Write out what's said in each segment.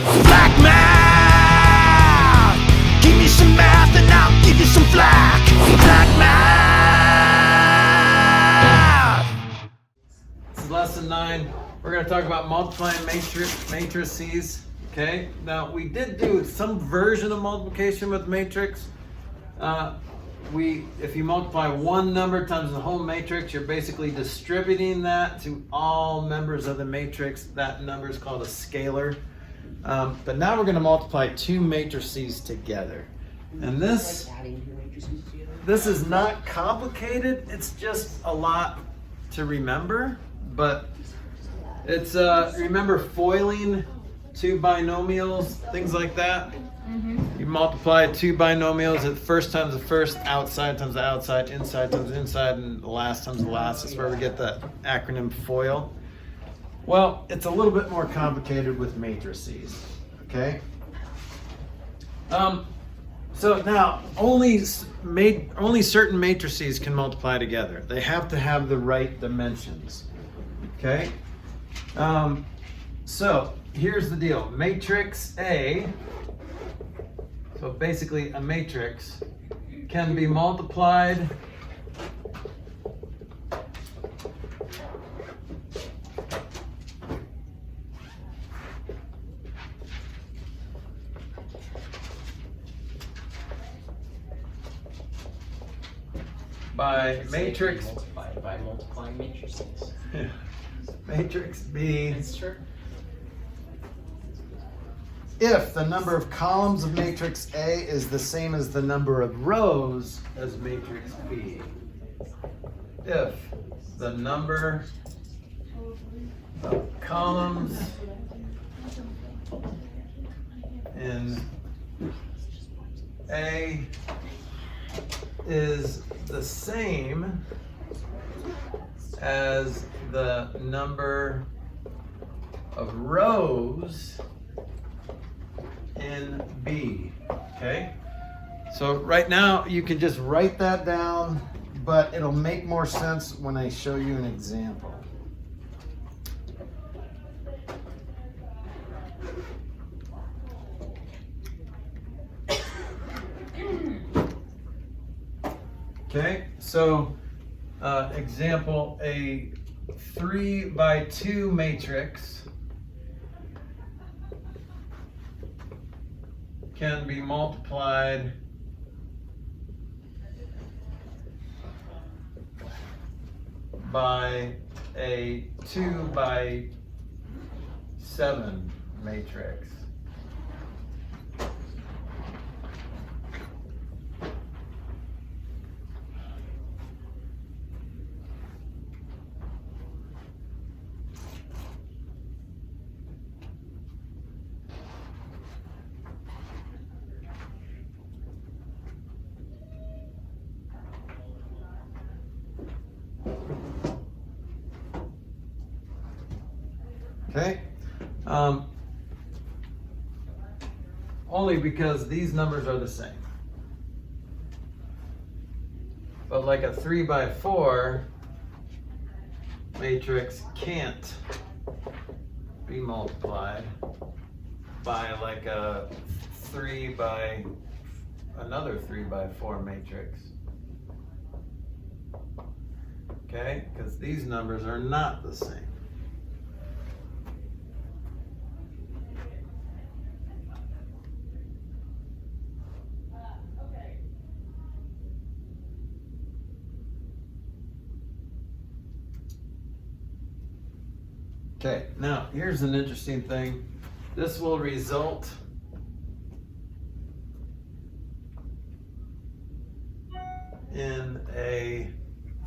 Flack math! Give me some math and I'll give you some flack. Flack math! This is lesson 9. We're going to talk about multiplying matrices. Okay, now we did do some version of multiplication with matrix. If you multiply one number times the whole matrix, you're basically distributing that to all members of the matrix. That number is called a scalar. But now we're going to multiply two matrices together. And this is not complicated. It's just a lot to remember. But it's, remember foiling two binomials, things like that. You multiply two binomials at first times the first, outside times the outside, inside times the inside, and the last times the last. That's where we get the acronym FOIL. Well, it's a little bit more complicated with matrices, okay? So now, only certain matrices can multiply together. They have to have the right dimensions, okay? So here's the deal. Matrix A, so basically a matrix, can be multiplied by matrix by multiplying matrices. matrix B. That's true. If the number of columns of matrix A is the same as the number of rows as matrix B. If the number of columns in A is the same as the number of rows in B, okay? So right now you can just write that down, but it'll make more sense when I show you an example. Okay, so example, a 3 by 2 matrix can be multiplied by a 2 by 7 matrix. Okay, only because these numbers are the same. But like a 3 by 4 matrix can't be multiplied by like a 3 by another 3 by 4 matrix. Okay, because these numbers are not the same. Okay, now here's an interesting thing. This will result in a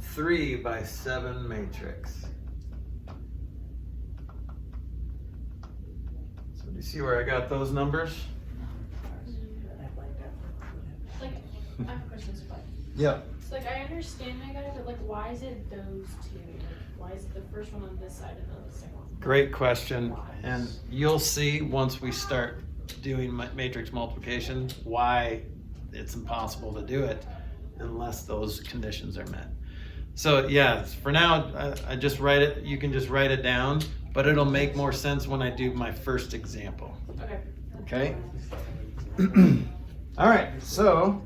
3 by 7 matrix. So do you see where I got those numbers? Like, I have questions, but Yeah. so like I understand I got it, but like why is it those two? Like, why is it the first one on this side and the second one? Great question, and you'll see once we start doing matrix multiplication why it's impossible to do it unless those conditions are met. So yeah, for now I just write it. You can just write it down, but it'll make more sense when I do my first example. Okay. Okay? All right, so,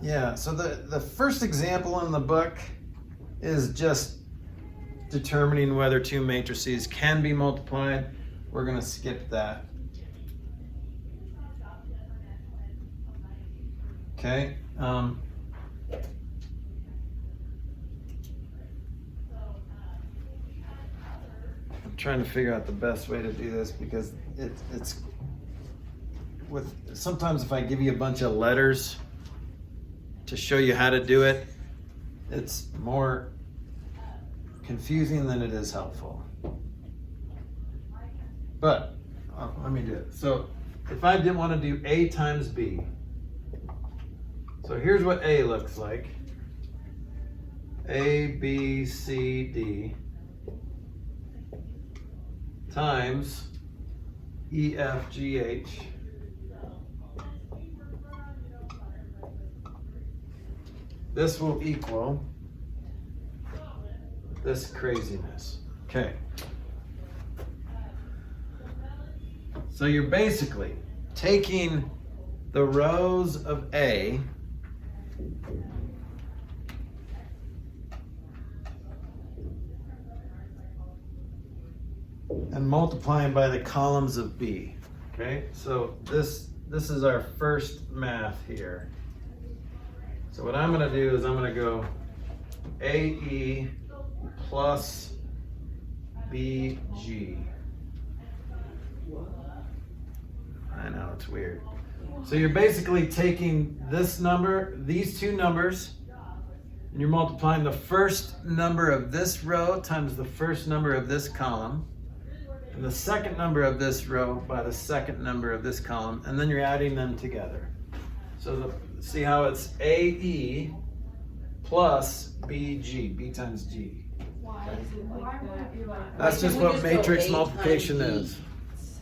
yeah, so the first example in the book is just determining whether two matrices can be multiplied. We're going to skip that. Okay. I'm trying to figure out the best way to do this because it's with sometimes if I give you a bunch of letters to show you how to do it, it's more confusing than it is helpful. But let me do it. So if I didn't want to do A times B, so here's what A looks like. A, B, C, D times E, F, G, H this will equal this craziness. Okay. So you're basically taking the rows of A and multiplying by the columns of B. Okay, so this is our first math here. So what I'm going to do is I'm going to go AE plus BG. I know, it's weird. So you're basically taking this number, these two numbers, and you're multiplying the first number of this row times the first number of this column, and the second number of this row by the second number of this column, and then you're adding them together. So see how it's AE plus BG, B times G. Why is it like that? That's just Why what can't we just go matrix A multiplication times B? is.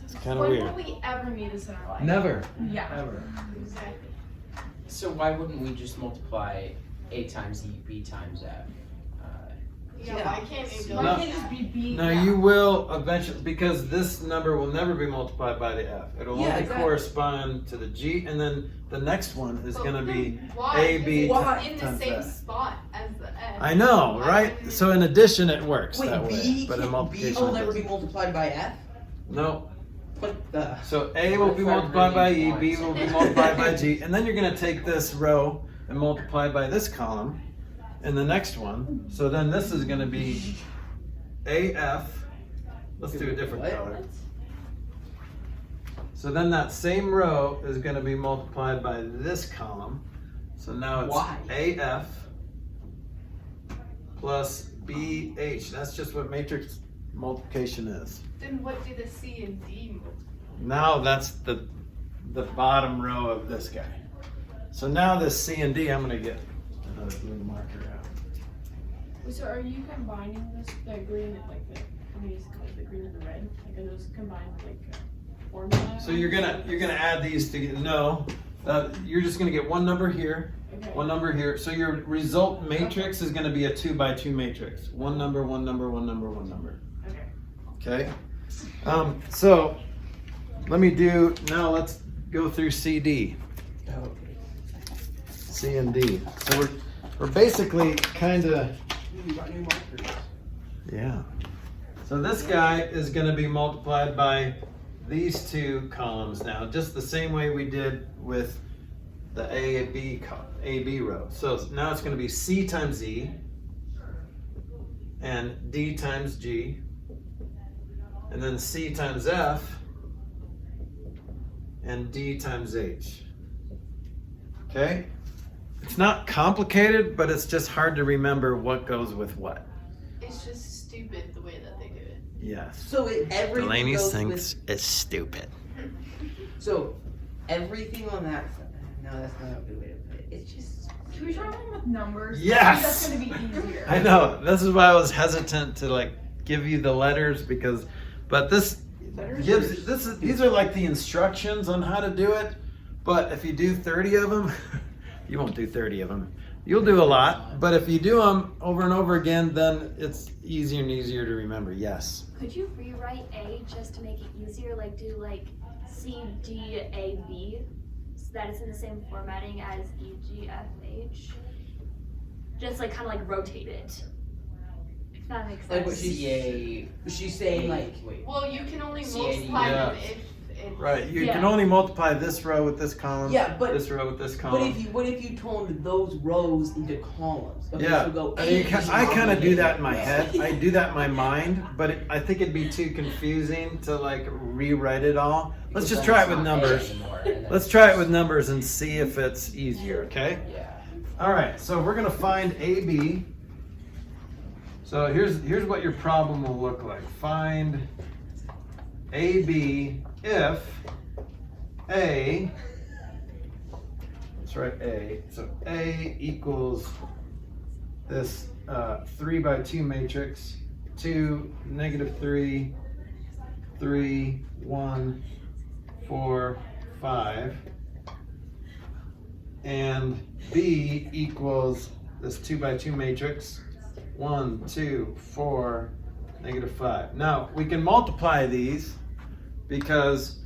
It's kind of When weird. will we ever need this in our life? Never. Yeah. Ever. Exactly. So why wouldn't we just multiply A times E, B times F? Yeah, Yeah. why can't it go No. like that? Just be B? No, you will eventually, because this number will never be multiplied by the F. It'll Yeah, only exactly. correspond to the G, and then the next one is But going to be why? A, B Why? It's in the times same F. spot as the F. I know, Why right? wouldn't So in addition, it works Wait, that way, B, but in B multiplication, will it never be doesn't. multiplied by F? No. What the? So A will be multiplied by E, B will be multiplied by G, and then you're going to take this row and multiply by this column in the next one. So then this is going to be AF. Let's do a different What? color. So then that same row is going to be multiplied by this column. So now it's Why? AF plus BH. That's just what matrix multiplication is. Then what do the C and D multiply? Now that's the bottom row of this guy. So now this C and D, I'm going to get another blue marker out. So are you combining this, the green, like the, I mean, it's called the green and the red? Like are those combined like formula? So you're gonna add these together. No, you're just gonna get one number here, Okay. one number here. So your result matrix is gonna be a 2 by 2 matrix. One number, one number, one number, one number. Okay. Okay. So let me do now. Let's go through CD, C and D. So we're basically kind of. We got new markers. Yeah. So this guy is going to be multiplied by these two columns now, just the same way we did with the AB row. So now it's going to be C times E and D times G, and then C times F and D times H. Okay? It's not complicated, but it's just hard to remember what goes with what. It's just stupid the way that they do it. Yes. So everything Delaney goes thinks it's stupid. So everything on that side. No, that's not a good way to put it. It's just. Can we try one with numbers? Yes! That's gonna be easier. I know. This is why I was hesitant to like give you the letters because, but this gives these are like the instructions on how to do it. But if you do 30 of them, you won't do 30 of them. You'll do a lot, but if you do them over and over again, then it's easier and easier to remember. Yes. Could you rewrite A just to make it easier? Like do like C, D, A, B, so that it's in the same formatting as E, G, F, H? Just like kind of like rotate it. If that makes sense. Like what she's saying like, wait. Well, you can only CAD. multiply them Yeah. if it's Right. You Yeah. can only multiply this row with this column. Yeah, but- this row with this what column. if you turned those rows into columns? Okay, Yeah, so go I mean, I kind of do that in my Yeah. head. I do that in my mind, but I think it'd be too confusing to like rewrite it all. Let's just try it with numbers. Let's try it with numbers and see if it's easier, okay? Yeah. All right, so we're gonna find AB. So here's what your problem will look like. Find AB if A, let's write A. So A equals this 3 by 2 matrix, 2, -3, 3, 1, 4, 5. And B equals this 2 by 2 matrix, 1, 2, 4, -5. Now we can multiply these because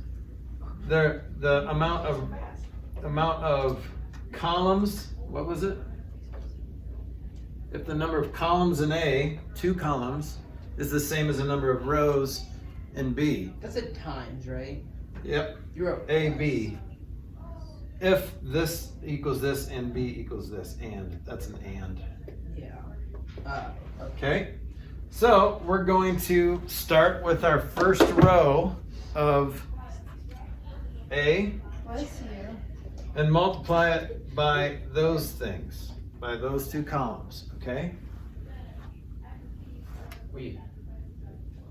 the amount of columns, what was it? If the number of columns in A, 2 columns, is the same as the number of rows in B. That's at times, right? Yep, You're A, B. If this equals this and B equals this, and that's an and. Yeah. Okay, so we're going to start with our first row of A Bless you. and multiply it by those things, by those 2 columns, okay? Wait.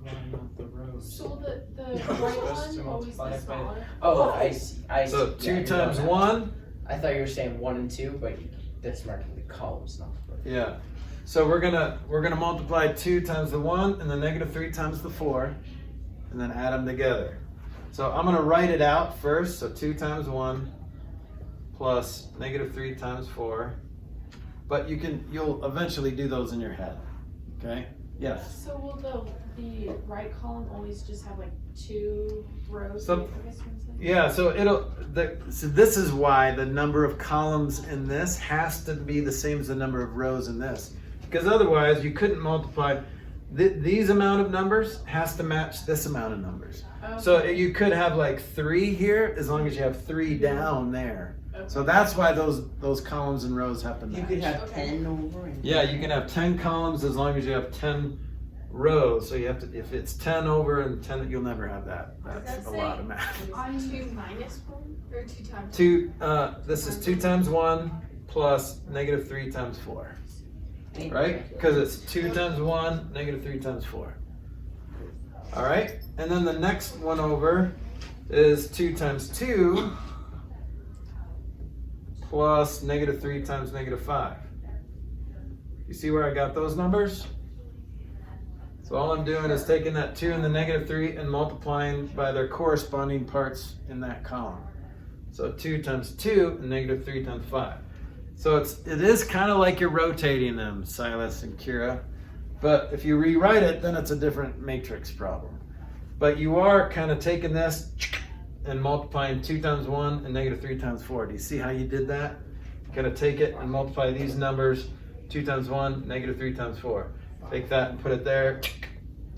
Why not the rows? So the right supposed to one always multiply the by- smaller. Oh, I see. I see. So Yeah, 2 you're times right. 1, I thought you were saying 1 and 2, but that's marking the columns, not the rows. yeah. So we're gonna multiply 2 times the 1 and the -3 times the 4, and then add them together. So I'm gonna write it out first. So 2 times 1 plus -3 times 4. But you'll eventually do those in your head. Okay? Yes. So will the right column always just have like 2 rows? So- I guess you would say? Yeah, so so this is why the number of columns in this has to be the same as the number of rows in this. Because otherwise you couldn't multiply these amount of numbers has to match this amount of numbers. So you could have like 3 here as long as you have 3 down there. So that's why those columns and rows have to match. You could have 10 over. And Yeah, you can have 10 columns as long as you have 10 rows. So you have to, if it's 10 over and 10, you'll never have that. That's Does a that lot say of math. On 2 minus 1 or 2 times? 2, this is 2 times 1 plus -3 times 4. Right? Because it's 2 times 1, -3 times 4. All right? And then the next one over is 2 times 2 plus -3 times -5. You see where I got those numbers? So all I'm doing is taking that 2 and the -3 and multiplying by their corresponding parts in that column. So 2 times 2 and -3 times 5. So it is kind of like you're rotating them, Silas and Kira. But if you rewrite it, then it's a different matrix problem. But you are kind of taking this and multiplying 2 times 1 and -3 times 4. Do you see how you did that? You gotta take it and multiply these numbers, 2 times 1, -3 times 4. Take that and put it there,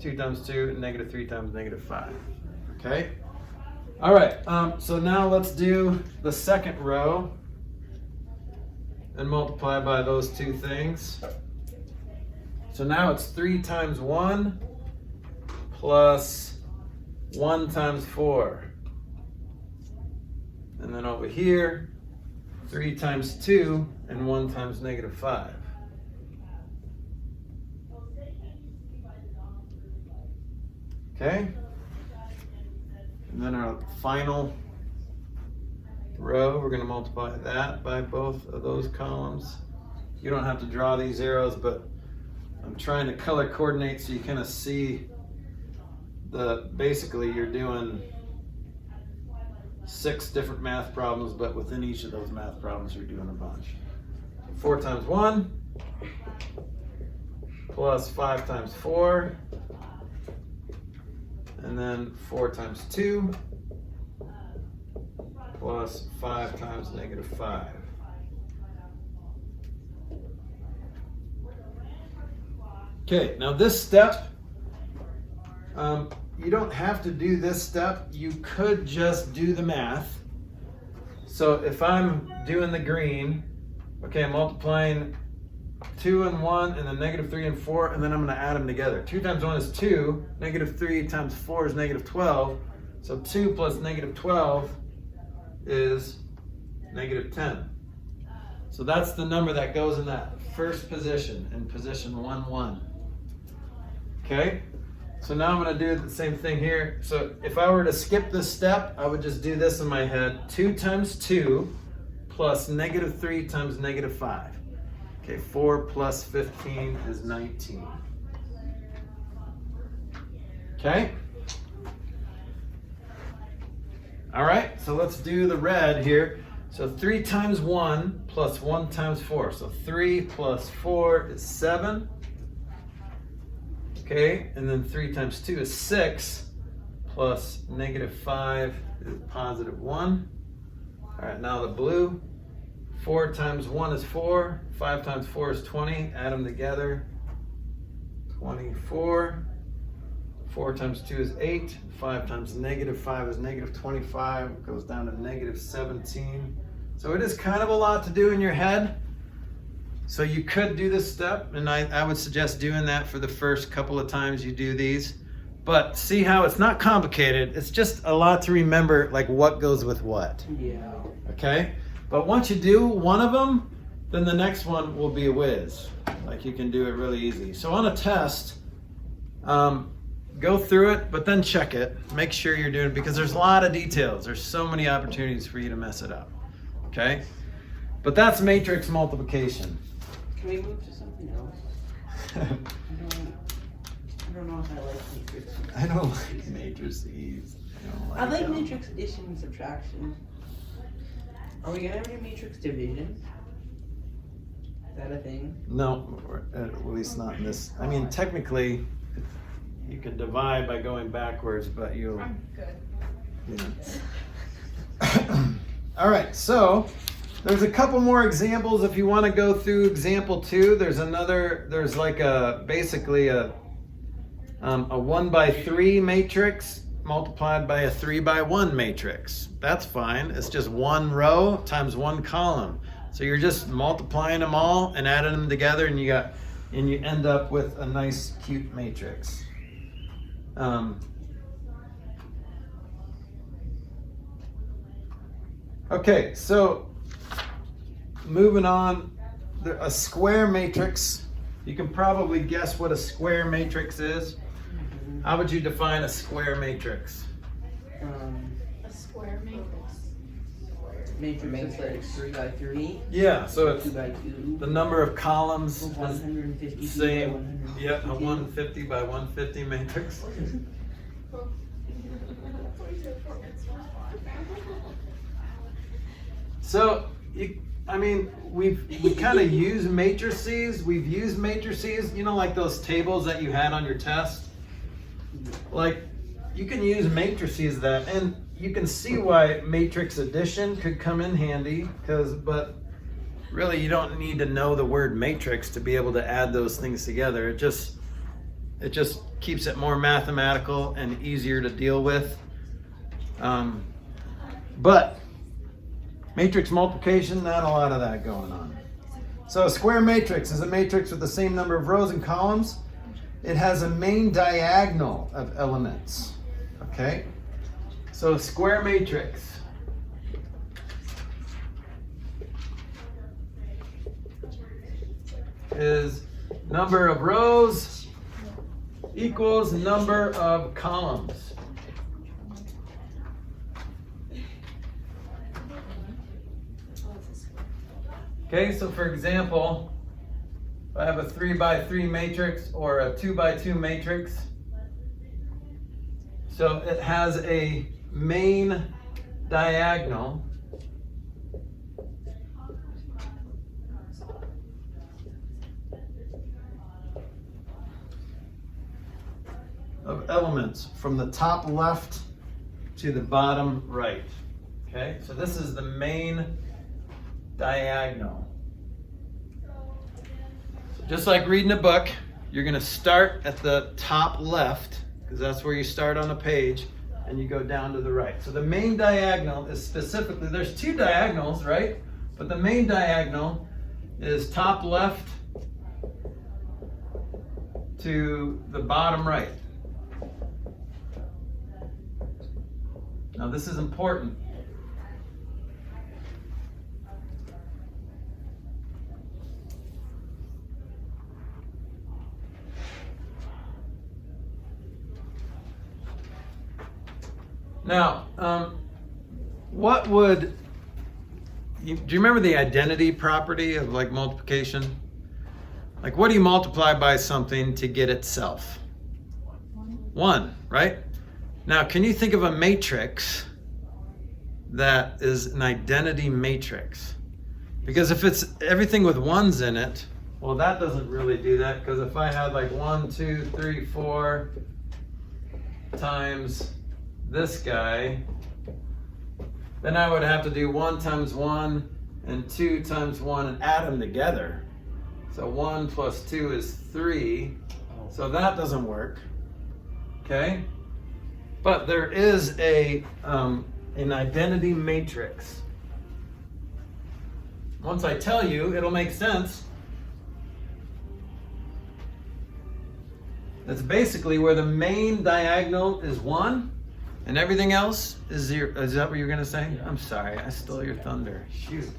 2 times 2 and -3 times -5. Okay? All right, so now let's do the second row and multiply by those 2 things. So now it's 3 times 1 plus 1 times 4. And then over here, 3 times 2 and 1 times -5. Okay? And then our final row, we're going to multiply that by both of those columns. You don't have to draw these arrows, but I'm trying to color coordinate so you kind of see basically you're doing 6 different math problems, but within each of those math problems you're doing a bunch. 4 times 1 plus 5 times 4, and then 4 times 2 plus 5 times negative 5. Okay, now this step, you don't have to do this step. You could just do the math. So if I'm doing the green, okay, I'm multiplying 2 and 1, and then negative 3 and 4, and then I'm going to add them together. 2 times 1 is 2, negative 3 times 4 is negative 12, so 2 plus negative 12 is negative 10. So that's the number that goes in that first position, in position 1, 1. Okay, so now I'm going to do the same thing here. So if I were to skip this step, I would just do this in my head. 2 times 2 plus negative 3 times negative 5. Okay, 4 plus 15 is 19. Okay? All right, so let's do the red here. So 3 times 1 plus 1 times 4. So 3 plus 4 is 7. Okay, and then 3 times 2 is 6, plus negative 5 is positive 1. All right, now the blue. 4 times 1 is 4, 5 times 4 is 20, add them together, 24. 4 times 2 is 8, 5 times negative 5 is negative 25, it goes down to negative 17. So it is kind of a lot to do in your head. So you could do this step, and I would suggest doing that for the first couple of times you do these. But see how it's not complicated, it's just a lot to remember, like what goes with what. Yeah. Okay? But once you do one of them, then the next one will be a whiz. Like you can do it really easy. So on a test, go through it, but then check it. Make sure you're doing it, because there's a lot of details. There's so many opportunities for you to mess it up. Okay? But that's matrix multiplication. Can we move to something else? I don't know if I like matrix. I don't like matrices. I like matrix addition and subtraction. Are we gonna ever do matrix division? Is that a thing? No, or at least not in this. I mean, technically, you can divide by going backwards, but you'll. I'm good. Yeah. All right, so there's a couple more examples if you want to go through example 2. There's like basically a 1 by 3 matrix multiplied by a 3 by 1 matrix. That's fine. It's just one row times one column. So you're just multiplying them all and adding them together, and you end up with a nice, cute matrix. Okay, so moving on, a square matrix. You can probably guess what a square matrix is. How would you define a square matrix? A square matrix. Matrix is like 3 by 3. Yeah, so it's 2 by 2. the number of columns. 150 Same. by 150. Yep, a 150 by 150 matrix. So, we kind of use matrices. We've used matrices, like those tables that you had on your test. Like, you can use matrices and you can see why matrix addition could come in handy, but really you don't need to know the word matrix to be able to add those things together. It just keeps it more mathematical and easier to deal with. But matrix multiplication, not a lot of that going on. So a square matrix is a matrix with the same number of rows and columns. It has a main diagonal of elements. Okay? So a square matrix is number of rows equals number of columns. Okay, so for example, if I have a 3 by 3 matrix or a 2 by 2 matrix, so it has a main diagonal of elements from the top left to the bottom right. Okay, so this is the main diagonal. So just like reading a book, you're going to start at the top left, because that's where you start on a page, and you go down to the right. So the main diagonal is specifically, there's two diagonals, right? But the main diagonal is top left to the bottom right. Now this is important. Now, what would, do you remember the identity property of like multiplication? Like what do you multiply by something to get itself? 1, right? Now, can you think of a matrix that is an identity matrix? Because if it's everything with 1s in it, well, that doesn't really do that, because if I had like 1, 2, 3, 4 times this guy, then I would have to do 1 times 1 and 2 times 1 and add them together. So 1 plus 2 is 3. So that doesn't work. Okay? But there is an identity matrix. Once I tell you, it'll make sense. That's basically where the main diagonal is 1 and everything else is 0. Is that what you're going to say? Yeah. I'm sorry, I stole your thunder. Shoot.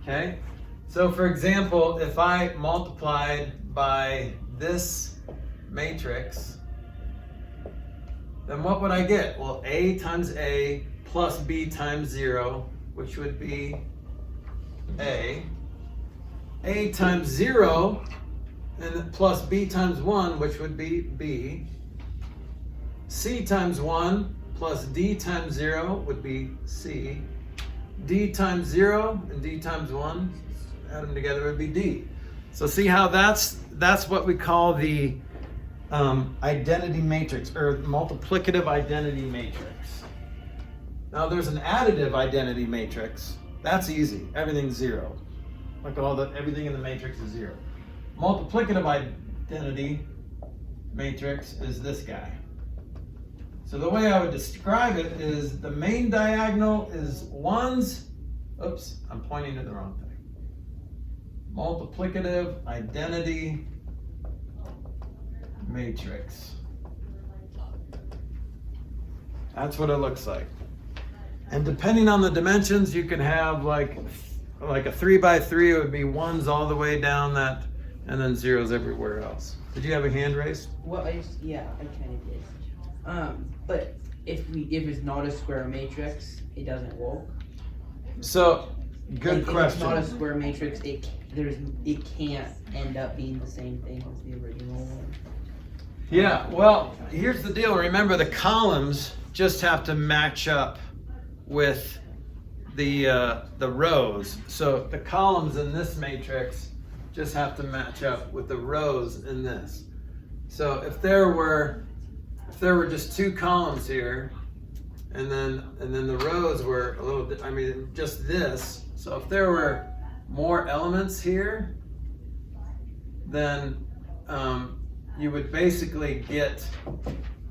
Okay? So for example, if I multiplied by this matrix, then what would I get? Well, A times A plus B times 0, which would be A. A times 0 and plus B times 1, which would be B. C times 1 plus D times 0 would be C. D times 0 and D times 1, add them together would be D. So see how that's what we call the identity matrix, or multiplicative identity matrix. Now there's an additive identity matrix. That's easy. Everything's 0. Like everything in the matrix is 0. Multiplicative identity matrix is this guy. So the way I would describe it is the main diagonal is 1s. Oops, I'm pointing to the wrong thing. Multiplicative identity matrix. That's what it looks like. And depending on the dimensions, you can have like a 3 by 3, it would be 1s all the way down that, and then 0s everywhere else. Did you have a hand raised? Well, yeah, I kind of did. But if it's not a square matrix, it doesn't work. So, good If question. it's not a square matrix, it can't end up being the same thing as the original one. Yeah, well, here's the deal. Remember, the columns just have to match up with the rows. So the columns in this matrix just have to match up with the rows in this. So if there were just 2 columns here, and then the rows were a little bit, I mean, just this. So if there were more elements here, then you would basically get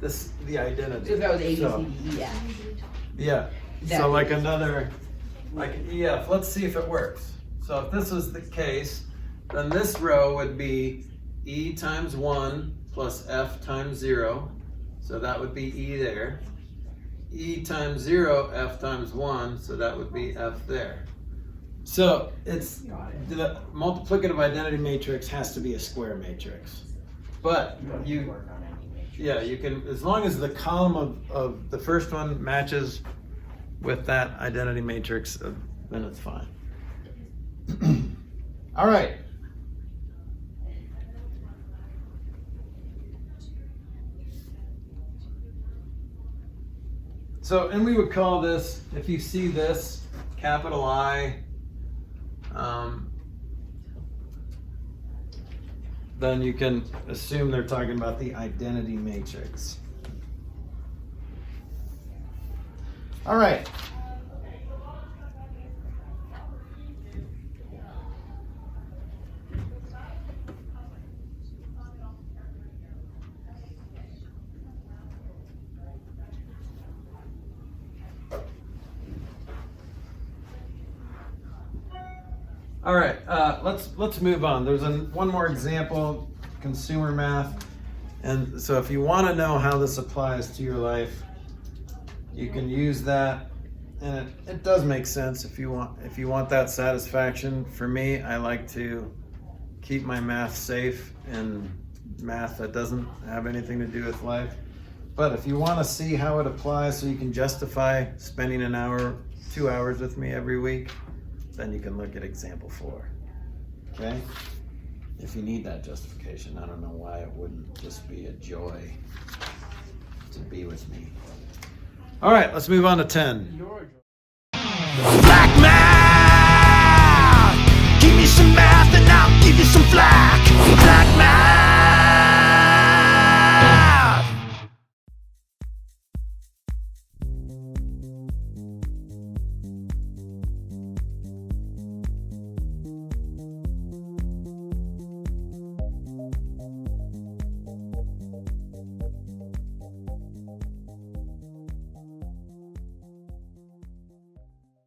the identity. So if that was A, B, So, C, D, E, F. yeah. That So like makes another, like EF. Let's see if it works. So if this was the case, then this row would be E times 1 plus F times 0. So that would be E there. E times 0, F times 1. So that would be F there. So it's the multiplicative identity matrix has to be a square matrix. But you can, as long as the column of the first one matches with that identity matrix, then it's fine. All right. So, and we would call this, if you see this, capital I, then you can assume they're talking about the identity matrix. All right. All right, let's move on. There's one more example, consumer math. And so if you want to know how this applies to your life, you can use that. And it does make sense if you want that satisfaction. For me, I like to keep my math safe and math that doesn't have anything to do with life. But if you want to see how it applies so you can justify spending an hour, 2 hours with me every week, then you can look at example 4, okay? If you need that justification, I don't know why it wouldn't just be a joy to be with me. All right, let's move on to 10. Flack math! Give me some math and I'll give you some flack. Flack math!